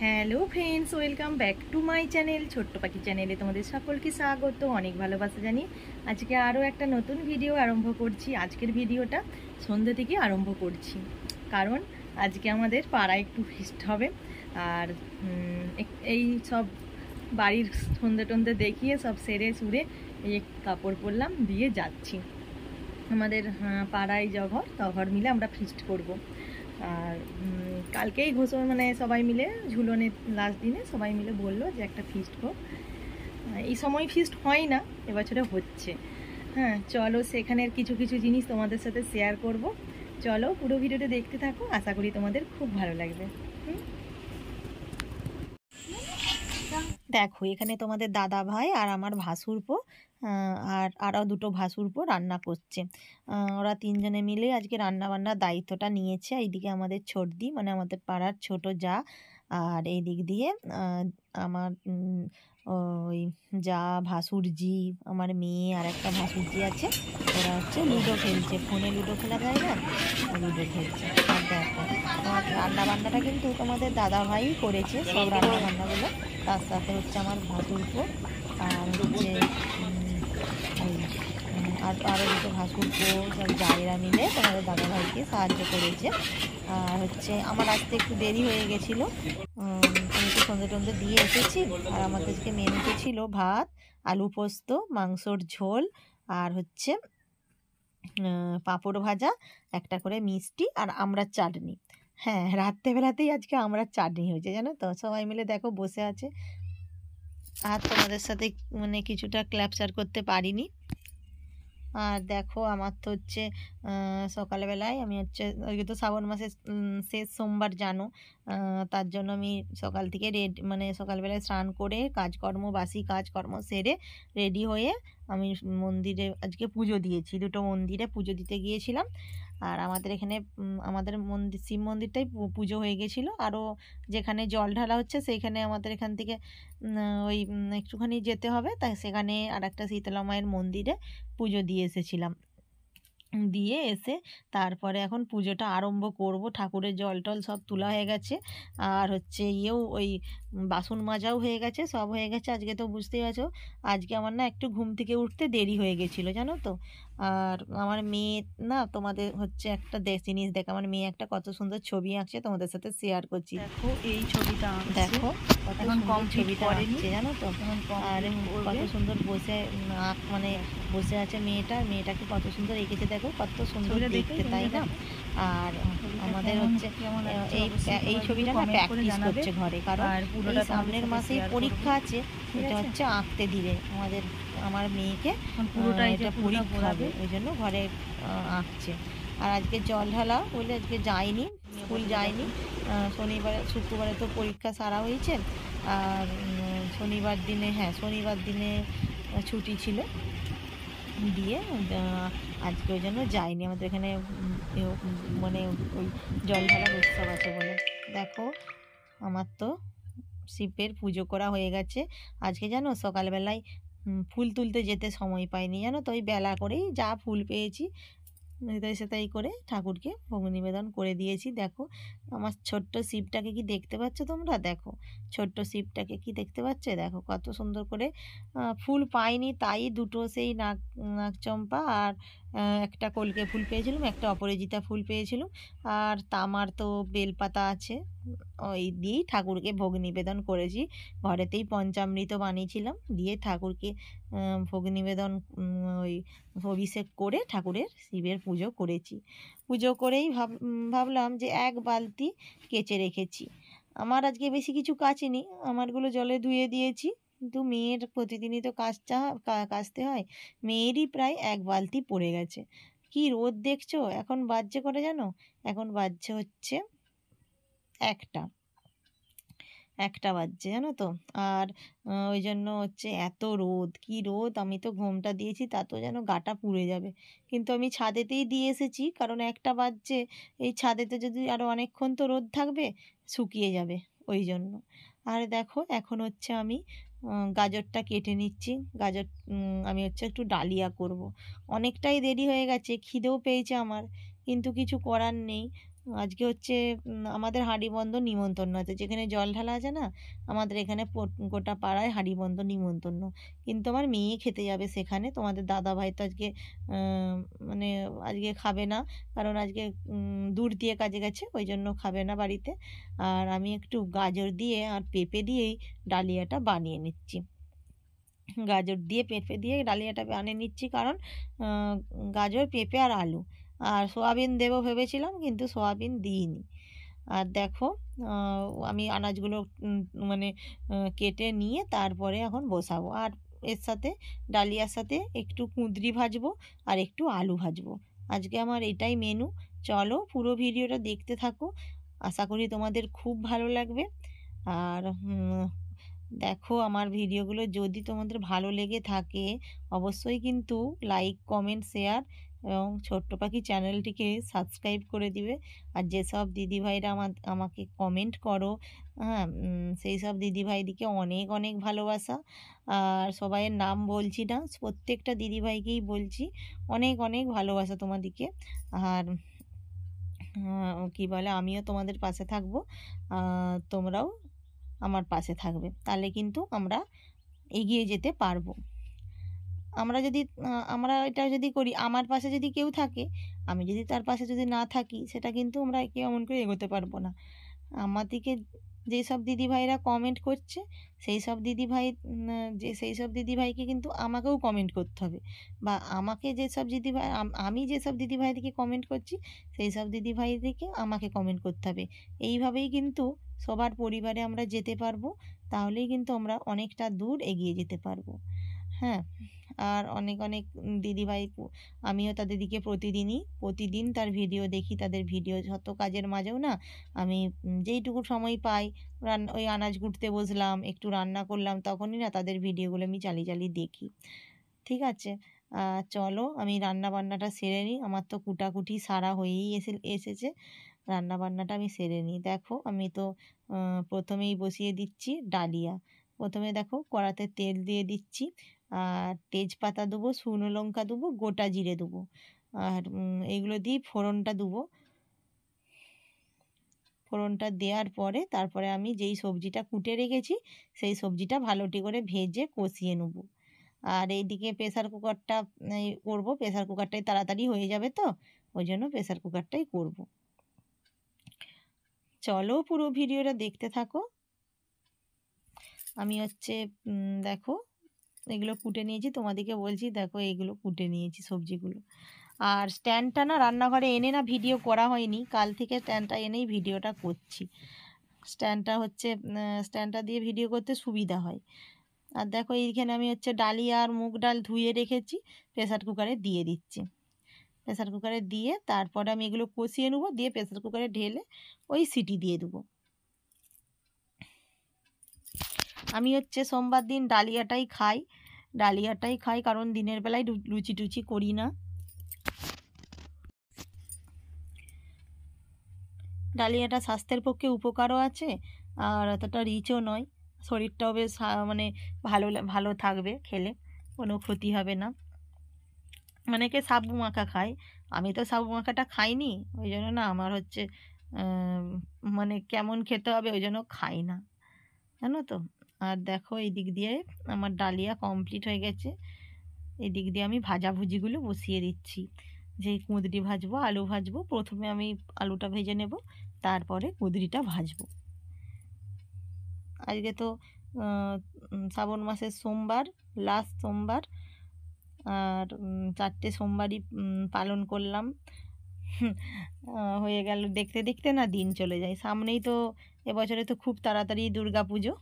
Hello friends, welcome back to my channel. ছোট্ট পাখি চ্যানেলে তোমাদের সকলকে স্বাগত, অনেক ভালোবাসা জানি। আজকে আরও একটা নতুন ভিডিও আরম্ভ করছি। আজকের ভিডিওটা সন্ধ্যে থেকে আরম্ভ করছি, কারণ আজকে আমাদের পাড়ায় একটু ফিস্ট হবে। আর এই সব বাড়ির সন্ধে টন্ধে দেখিয়ে সব সেরে সুরে এই কাপড় পরলাম, দিয়ে যাচ্ছি আমাদের পাড়ায় তঘর মিলে আমরা ফিস্ট করব। আর কালকেই মানে সবাই মিলে ঝুলনের লাস্ট দিনে সবাই মিলে বললো যে একটা ফিস্ট হোক। এই সময় ফিস্ট হয় না, এবছরে হচ্ছে। হ্যাঁ, চলো সেখানের কিছু কিছু জিনিস তোমাদের সাথে শেয়ার করব। চলো পুরো ভিডিওটা দেখতে থাকো, আশা করি তোমাদের খুব ভালো লাগবে। দেখো, এখানে তোমাদের দাদা ভাই আর আমার ভাসুরপো আর আরও দুটো ভাসুরপো রান্না করছে। ওরা তিনজনে মিলে আজকে রান্না বান্নার দায়িত্বটা নিয়েছে। এইদিকে আমাদের ছোটদি, মানে আমাদের পাড়ার ছোট যা, আর এই দিক দিয়ে আমার ওই যা ভাসুরজি, আমার মেয়ে আর একটা ভাসুরজি আছে। ওরা হচ্ছে লুডো খেলছে, ফোনে লুডো খেলা যায় না, লুডো খেলছে। আর দেখো, আমার রান্না বান্নাটা কিন্তু তোমাদের দাদা ভাই করেছে, সব রান্না বান্নাগুলো। তার সাথে হচ্ছে আমার ভাসুরপো, আর হচ্ছে ওই আরও দুটো ভাসুরপো, সব জায়েরা মিলে তোমাদের দাদাভাইকে সাহায্য করেছে। আর হচ্ছে আমার আসতে একটু দেরি হয়ে গেছিলো, আমি তো সন্ধে টন্ধে দিয়ে এসেছি। আর আমাদেরকে মেনুতে ছিল ভাত, আলু পোস্ত, মাংসর ঝোল, আর হচ্ছে পাঁপড় ভাজা, একটা করে মিষ্টি, আর আমড়ার চাটনি। হ্যাঁ, রাত্রেবেলাতেই আজকে আমড়ার চাটনি হয়েছে, জানো তো। সবাই মিলে দেখো বসে আছে, আর তোমাদের সাথে মানে কিছুটা ক্যাপচার করতে পারিনি। আর দেখো, আমার তো হচ্ছে সকালবেলায় আমি হচ্ছে, ওই তো শ্রাবণ মাসের শেষ সোমবার জানো, তার জন্য আমি সকাল থেকে মানে সকালবেলায় স্নান করে কাজকর্ম, বাসি কাজকর্ম সেরে রেডি হয়ে আমি মন্দিরে আজকে পুজো দিয়েছি। দুটো মন্দিরে পুজো দিতে গিয়েছিলাম। আর আমাদের এখানে আমাদের শিব মন্দিরটাই পুজো হয়ে গেছিলো। আরও যেখানে জল ঢালা হচ্ছে সেইখানে আমাদের এখান থেকে ওই একটুখানি যেতে হবে, তাই সেখানে আর একটা শীতলা মায়ের মন্দিরে পুজো দিয়ে এসেছিলাম। দিয়ে এসে তারপরে এখন পুজোটা আরম্ভ করব। ঠাকুরের জল টল সব তোলা হয়ে গেছে, আর হচ্ছে ওই বাসন মাজাও হয়ে গেছে, সব হয়ে গেছে। আজকে তো বুঝতেই পারছো, আজকে আমার না একটু ঘুম থেকে উঠতে দেরি হয়ে গেছিলো, জানো তো। আর আমার মেয়ে না, তোমাদের হচ্ছে একটা জিনিস দেখ, আমার মেয়ে একটা কত সুন্দর ছবি আঁকছে, তোমাদের সাথে শেয়ার করছি। দেখো এই ছবিটা, দেখো কত সুন্দর ছবিটা আঁকছে, জানো তো। আর কত সুন্দর বসে মানে বসে আছে মেয়েটাকে কত সুন্দর এঁকেছে, দেখো কত সুন্দর দেখতে, তাই না। আর আমাদের হচ্ছে এই ছবিটা না প্র্যাকটিস করছে ঘরে, কারণ এই সামনের মাসেই পরীক্ষা আছে। এটা হচ্ছে আঁকতে দিবে আমার মেয়েকে, পুরোটা এটা পরীক্ষা হবে, ওই জন্য ঘরে আঁকছে। আর আজকে জল ঢালা বলে আজকে যায়নি, স্কুল যায়নি। শুক্রবারে তো পরীক্ষা সারা হয়েছে, আর শনিবার দিনে ছুটি ছিল, দিয়ে আজকে ওই জন্য যাইনি। আমাদের এখানে মানে ওই জল ঢালার উৎসব আছে বলে। দেখো, আমার তো শিবের পুজো করা হয়ে গেছে। আজকে জানো সকালবেলায় ফুল তুলতে যেতে সময় পাইনি, জানো তো। ওই বেলা করেই যা ফুল পেয়েছি সেটাই করে ঠাকুরকে ভোগ নিবেদন করে দিয়েছি। দেখো আমার ছোট্ট শিবটাকে কি দেখতে পাচ্ছ তোমরা? দেখো ছোট্ট শিবটাকে কি দেখতে পাচ্ছ? দেখো কত সুন্দর করে ফুল পাইনি, তাই দুটো সেই নাকচম্পা আর একটা কলকে ফুল পেয়েছিলাম, একটা অপরাজিতা ফুল পেয়েছিলাম। আর তামার তো বেলপাতা আছে, ওই দিয়েই ঠাকুরকে ভোগ নিবেদন করেছি। ঘরেতেই পঞ্চামৃত বানিয়েছিলাম, দিয়ে ঠাকুরকে ভোগ নিবেদন ওই অভিষেক করে ঠাকুরের শিবের পুজো করেছি। পুজো করেই ভাবলাম যে এক বালতি কেচে রেখেছি। আমার আজকে বেশি কিছু কাচিনি, আমারগুলো জলে ধুয়ে দিয়েছি, কিন্তু মেয়ের প্রতিদিনই তো কাচতে হয়। মেয়েরই প্রায় এক বালতি পড়ে গেছে। কি রোদ দেখছো, এখন বাজছে করে জানো? এখন বাজছে হচ্ছে একটা বাজছে, জানো তো। আর ওই জন্য হচ্ছে এত রোদ, কি রোদ! আমি তো ঘোমটা দিয়েছি, তা তো যেন গাটা পুড়ে যাবে। কিন্তু আমি ছাদেতেই দিয়ে এসেছি, কারণ একটা বাজছে, এই ছাদেতে যদি আরও অনেকক্ষণ তো রোদ থাকবে, শুকিয়ে যাবে, ওই জন্য। আর দেখো এখন হচ্ছে আমি গাজরটা কেটে নিচ্ছি। গাজর আমি হচ্ছে একটু ডালিয়া করব। অনেকটাই দেরি হয়ে গেছে, খিদেও পেয়েছে আমার, কিন্তু কিছু করার নেই। আজকে হচ্ছে আমাদের হাঁড়িবন্ধ নিমন্ত্রণ আছে, যেখানে জল ঢালা আছে না, আমাদের এখানে গোটা পাড়ায় হাঁড়িবন্ধ নিমন্ত্রণ, কিন্তু আমার মেয়ে খেতে যাবে সেখানে। তোমাদের দাদাভাই তো আজকে মানে আজকে খাবে না, কারণ আজকে দূর দিয়ে কাজে গেছে, ওই জন্য খাবে না বাড়িতে। আর আমি একটু গাজর দিয়ে আর পেঁপে দিয়েই ডালিয়াটা বানিয়ে নিচ্ছি। গাজর দিয়ে পেঁপে দিয়ে ডালিয়াটা বানিয়ে নিচ্ছি, কারণ গাজর পেঁপে আর আলু আর সোয়াবিন দেবো ভেবেছিলাম, কিন্তু সোয়াবিন দিইনি। আর দেখো আমি আনাজগুলো মানে কেটে নিয়ে তারপরে এখন বসাবো। আর এর সাথে ডালিয়ার সাথে একটু কুঁদরি ভাজবো আর একটু আলু ভাজবো। আজকে আমার এটাই মেনু। চলো পুরো ভিডিওটা দেখতে থাকো, আশা করি তোমাদের খুব ভালো লাগবে। আর দেখো আমার ভিডিওগুলো যদি তোমাদের ভালো লেগে থাকে, অবশ্যই কিন্তু লাইক কমেন্ট শেয়ার এবং ছোট্ট পাখি চ্যানেলটিকে সাবস্ক্রাইব করে দিবে। আর যেসব দিদিভাইরা আমাকে কমেন্ট করো, হ্যাঁ, সেই সব দিদিভাইদিকে অনেক অনেক ভালোবাসা। আর সবাইয়ের নাম বলছি না, প্রত্যেকটা দিদিভাইকেই বলছি অনেক অনেক ভালোবাসা তোমাদেরকে। আর কী বলে, আমিও তোমাদের পাশে থাকবো, তোমরাও আমার পাশে থাকবে, তাহলে কিন্তু আমরা এগিয়ে যেতে পারবো। আমরা এটা যদি করি, আমার পাশে যদি কেউ থাকে, আমি যদি তার পাশে যদি না থাকি, সেটা কিন্তু আমরা কেমন করে এগোতে পারবো না। আমাদেরকে যেসব দিদিভাইরা কমেন্ট করছে, সেই সব দিদিভাইকে কিন্তু আমাকেও কমেন্ট করতে হবে, বা আমাকে যেসব দিদিভাই আমি যেসব দিদিভাইদেরকে কমেন্ট করছি, সেই সব দিদিভাইদেরকে আমাকে কমেন্ট করতে হবে। এইভাবেই কিন্তু সবার পরিবারে আমরা যেতে পারবো, তাহলেই কিন্তু আমরা অনেকটা দূর এগিয়ে যেতে পারবো। হ্যাঁ, আর অনেক অনেক দিদিভাই, আমিও তাদের দিকে প্রতিদিন তার ভিডিও দেখি, তাদের ভিডিও যত কাজের মাঝেও না আমি যেইটুকু সময় পাই, ওই আনাজ কুটতে বসলাম, একটু রান্না করলাম, তখনই না তাদের ভিডিওগুলো আমি চালিয়ে চালিয়ে দেখি। ঠিক আছে, চলো আমি রান্না বান্নাটা সেরে নিই। আমার তো কুটাকুটি সারা হয়েই এসেছে, রান্না বান্নাটা আমি সেরে নিই। দেখো আমি তো প্রথমেই বসিয়ে দিচ্ছি ডালিয়া। প্রথমে দেখো কড়াতে তেল দিয়ে দিচ্ছি, আর তেজপাতা দেবো, শুকনো লঙ্কা দেবো, গোটা জিরে দেবো, আর এগুলো দিয়ে ফোড়নটা দেবো। ফোড়নটা দেওয়ার পরে তারপরে আমি যেই সবজিটা কুটে রেখেছি, সেই সবজিটা ভালোটি করে ভেজে কষিয়ে নেবো। আর এইদিকে প্রেসার কুকারটা করবো, প্রেসার কুকারটাই তাড়াতাড়ি হয়ে যাবে, তো ওই জন্য প্রেসার কুকারটাই করব। চলো পুরো ভিডিওটা দেখতে থাকো। আমি হচ্ছে দেখো এগুলো কুটে নিয়েছি, তোমাদেরকে বলছি দেখো এইগুলো কুটে নিয়েছি সবজিগুলো। আর স্ট্যান্ডটা না রান্নাঘরে এনে না ভিডিও করা হয়নি, কাল থেকে স্ট্যান্ডটা এনেই ভিডিওটা করছি। স্ট্যান্ডটা দিয়ে ভিডিও করতে সুবিধা হয়। আর দেখো এইখানে আমি হচ্ছে ডালিয়া আর মুগ ডাল ধুয়ে রেখেছি, প্রেসার কুকারে দিয়ে দিচ্ছি। প্রেসার কুকারে দিয়ে তারপরে আমি এগুলো কষিয়ে নেবো, দিয়ে প্রেসার কুকারে ঢেলে ওই সিটি দিয়ে দেবো। আমি হচ্ছে সোমবার দিন ডালিয়াটাই খাই, কারণ দিনের বেলায় লুচি টুচি করি না। ডালিয়াটা স্বাস্থ্যের পক্ষে উপকারও আছে, আর অতটা রিচও নয়, শরীরটাও বেশ মানে ভালো থাকবে, খেলে কোনো ক্ষতি হবে না। অনেকে সাবু মাখা খায়, আমি তো সাবু মাখাটা খাইনি, ওই জন্য না আমার হচ্ছে মানে কেমন খেতে হবে, ওই জন্য খাই না, জানো তো। আর দেখো এই দিক দিয়ে আমার ডালিয়া কমপ্লিট হয়ে গেছে, এই দিক দিয়ে আমি ভাজাভুজিগুলো বসিয়ে দিচ্ছি। যেই কুঁদরি ভাজবো, আলু ভাজবো, প্রথমে আমি আলুটা ভেজে নেব, তারপরে কুঁদরিটা ভাজবো। আজকে তো শ্রাবণ মাসের সোমবার, লাস্ট সোমবার, আর 4টে সোমবারই পালন করলাম। হয়ে গেল, দেখতে দেখতে না দিন চলে যায়। সামনেই তো এবছরে তো খুব তাড়াতাড়ি দুর্গা পুজো।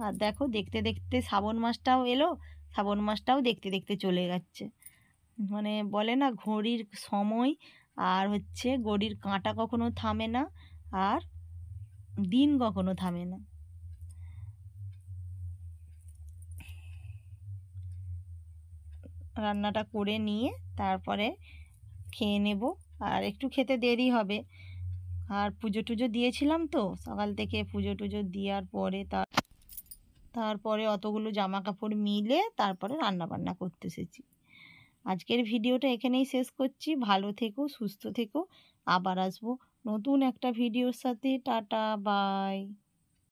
আর দেখো দেখতে দেখতে শ্রাবণ মাসটাও এলো, শ্রাবণ মাসটাও দেখতে দেখতে চলে যাচ্ছে। মানে বলে না ঘড়ির সময় আর হচ্ছে ঘড়ির কাঁটা কখনো থামে না, আর দিন কখনো থামে না। রান্নাটা করে নিয়ে তারপরে খেয়ে নেব, আর একটু খেতে দেরি হবে। আর পুজো টুজো দিয়েছিলাম তো সকাল থেকে, পুজো টুজো দেওয়ার পরে তারপরে অতগুলো জামা কাপড় মিলে তারপরে রান্না বান্না করতে এসেছি। আজকের ভিডিওটা এখানেই শেষ করছি। ভালো থেকো, সুস্থ থেকো, আবার আসবো নতুন একটা ভিডিওর সাথে। Tata, by.